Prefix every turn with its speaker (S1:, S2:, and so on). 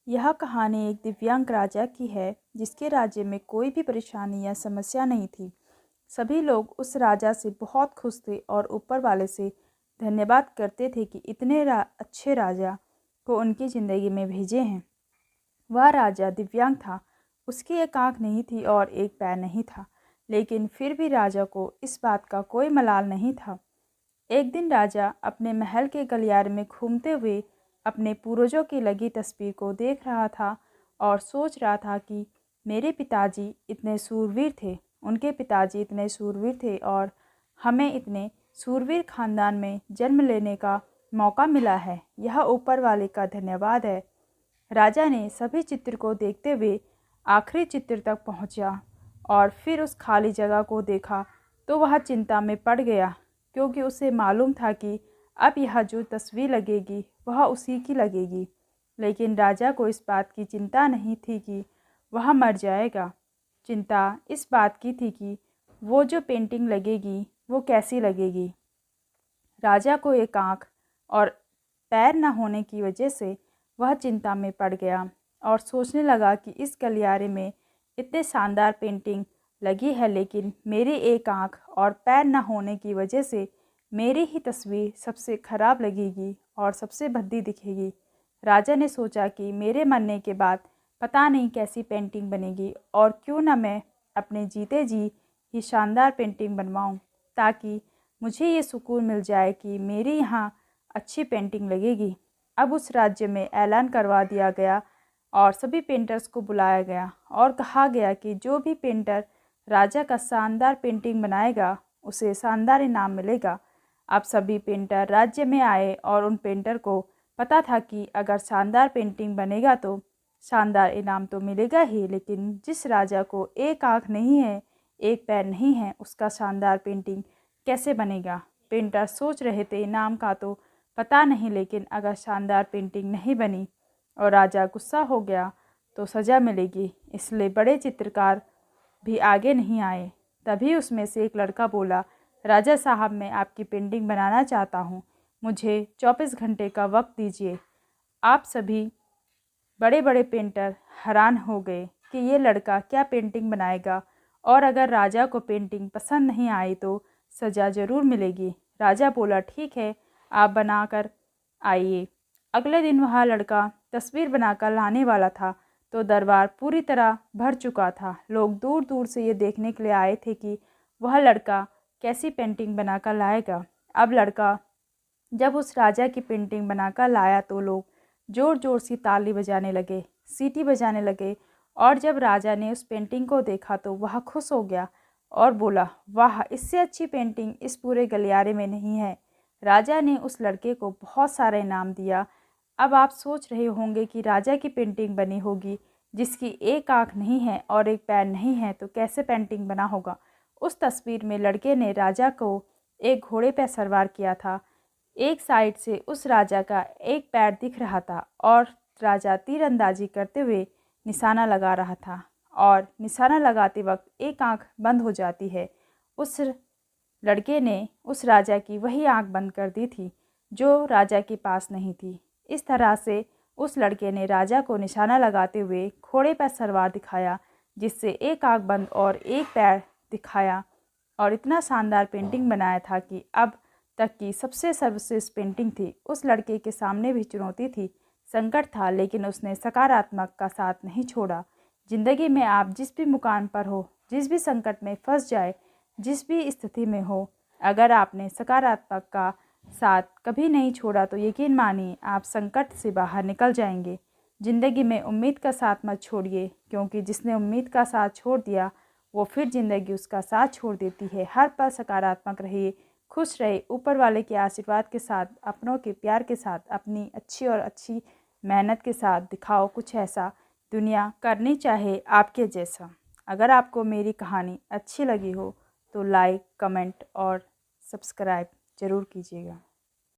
S1: यह कहानी एक दिव्यांग राजा की है जिसके राज्य में कोई भी परेशानी या समस्या नहीं थी। सभी लोग उस राजा से बहुत खुश थे और ऊपर वाले से धन्यवाद करते थे कि इतने अच्छे राजा को उनकी ज़िंदगी में भेजे हैं। वह राजा दिव्यांग था, उसकी एक आँख नहीं थी और एक पैर नहीं था, लेकिन फिर भी राजा को इस बात का कोई मलाल नहीं था। एक दिन राजा अपने महल के गलियारे में घूमते हुए अपने पूर्वजों की लगी तस्वीर को देख रहा था और सोच रहा था कि मेरे पिताजी इतने सूरवीर थे, उनके पिताजी इतने सूरवीर थे और हमें इतने सूरवीर खानदान में जन्म लेने का मौका मिला है। यह ऊपर वाले का धन्यवाद है। राजा ने सभी चित्र को देखते हुए आखिरी चित्र तक पहुंचा और फिर उस खाली जगह को देखा तो वह चिंता में पड़ गया, क्योंकि उसे मालूम था कि अब यह जो तस्वीर लगेगी वह उसी की लगेगी। लेकिन राजा को इस बात की चिंता नहीं थी कि वह मर जाएगा। चिंता इस बात की थी कि वो जो पेंटिंग लगेगी वो कैसी लगेगी। राजा को एक आँख और पैर न होने की वजह से वह चिंता में पड़ गया और सोचने लगा कि इस गलियारे में इतने शानदार पेंटिंग लगी है, लेकिन मेरी एक आँख और पैर न होने की वजह से मेरी ही तस्वीर सबसे ख़राब लगेगी और सबसे भद्दी दिखेगी। राजा ने सोचा कि मेरे मरने के बाद पता नहीं कैसी पेंटिंग बनेगी और क्यों न मैं अपने जीते जी ही शानदार पेंटिंग बनवाऊं, ताकि मुझे ये सुकून मिल जाए कि मेरी यहाँ अच्छी पेंटिंग लगेगी। अब उस राज्य में ऐलान करवा दिया गया और सभी पेंटर्स को बुलाया गया और कहा गया कि जो भी पेंटर राजा का शानदार पेंटिंग बनाएगा उसे शानदार इनाम मिलेगा। अब सभी पेंटर राज्य में आए और उन पेंटर को पता था कि अगर शानदार पेंटिंग बनेगा तो शानदार इनाम तो मिलेगा ही, लेकिन जिस राजा को एक आँख नहीं है, एक पैर नहीं है, उसका शानदार पेंटिंग कैसे बनेगा। पेंटर सोच रहे थे इनाम का तो पता नहीं, लेकिन अगर शानदार पेंटिंग नहीं बनी और राजा गुस्सा हो गया तो सज़ा मिलेगी, इसलिए बड़े चित्रकार भी आगे नहीं आए। तभी उसमें से एक लड़का बोला, राजा साहब मैं आपकी पेंटिंग बनाना चाहता हूँ, मुझे 24 घंटे का वक्त दीजिए। आप सभी बड़े बड़े पेंटर हैरान हो गए कि ये लड़का क्या पेंटिंग बनाएगा और अगर राजा को पेंटिंग पसंद नहीं आई तो सज़ा ज़रूर मिलेगी। राजा बोला ठीक है, आप बनाकर आइए। अगले दिन वह लड़का तस्वीर बनाकर लाने वाला था तो दरबार पूरी तरह भर चुका था। लोग दूर दूर से ये देखने के लिए आए थे कि वह लड़का कैसी पेंटिंग बनाकर लाएगा। अब लड़का जब उस राजा की पेंटिंग बनाकर लाया तो लोग ज़ोर ज़ोर से ताली बजाने लगे, सीटी बजाने लगे और जब राजा ने उस पेंटिंग को देखा तो वह खुश हो गया और बोला, वाह, इससे अच्छी पेंटिंग इस पूरे गलियारे में नहीं है। राजा ने उस लड़के को बहुत सारा इनाम दिया। अब आप सोच रहे होंगे कि राजा की पेंटिंग बनी होगी जिसकी एक आँख नहीं है और एक पैर नहीं है, तो कैसे पेंटिंग बना होगा। उस तस्वीर में लड़के ने राजा को एक घोड़े पर सवार किया था। एक साइड से उस राजा का एक पैर दिख रहा था और राजा तीरंदाजी करते हुए निशाना लगा रहा था और निशाना लगाते वक्त एक आँख बंद हो जाती है। उस लड़के ने उस राजा की वही आँख बंद कर दी थी जो राजा के पास नहीं थी। इस तरह से उस लड़के ने राजा को निशाना लगाते हुए घोड़े पर सवार दिखाया, जिससे एक आँख बंद और एक पैर दिखाया और इतना शानदार पेंटिंग बनाया था कि अब तक की सबसे सर्वश्रेष्ठ पेंटिंग थी। उस लड़के के सामने भी चुनौती थी, संकट था, लेकिन उसने सकारात्मक का साथ नहीं छोड़ा। ज़िंदगी में आप जिस भी मुकाम पर हो, जिस भी संकट में फंस जाए, जिस भी स्थिति में हो, अगर आपने सकारात्मक का साथ कभी नहीं छोड़ा तो यकीन मानिए आप संकट से बाहर निकल जाएंगे। ज़िंदगी में उम्मीद का साथ मत छोड़िए, क्योंकि जिसने उम्मीद का साथ छोड़ दिया वो फिर ज़िंदगी उसका साथ छोड़ देती है। हर पल सकारात्मक रहिए, खुश रहे, ऊपर वाले के आशीर्वाद के साथ, अपनों के प्यार के साथ, अपनी अच्छी और अच्छी मेहनत के साथ दिखाओ कुछ ऐसा दुनिया करनी चाहे आपके जैसा। अगर आपको मेरी कहानी अच्छी लगी हो तो लाइक, कमेंट और सब्सक्राइब ज़रूर कीजिएगा।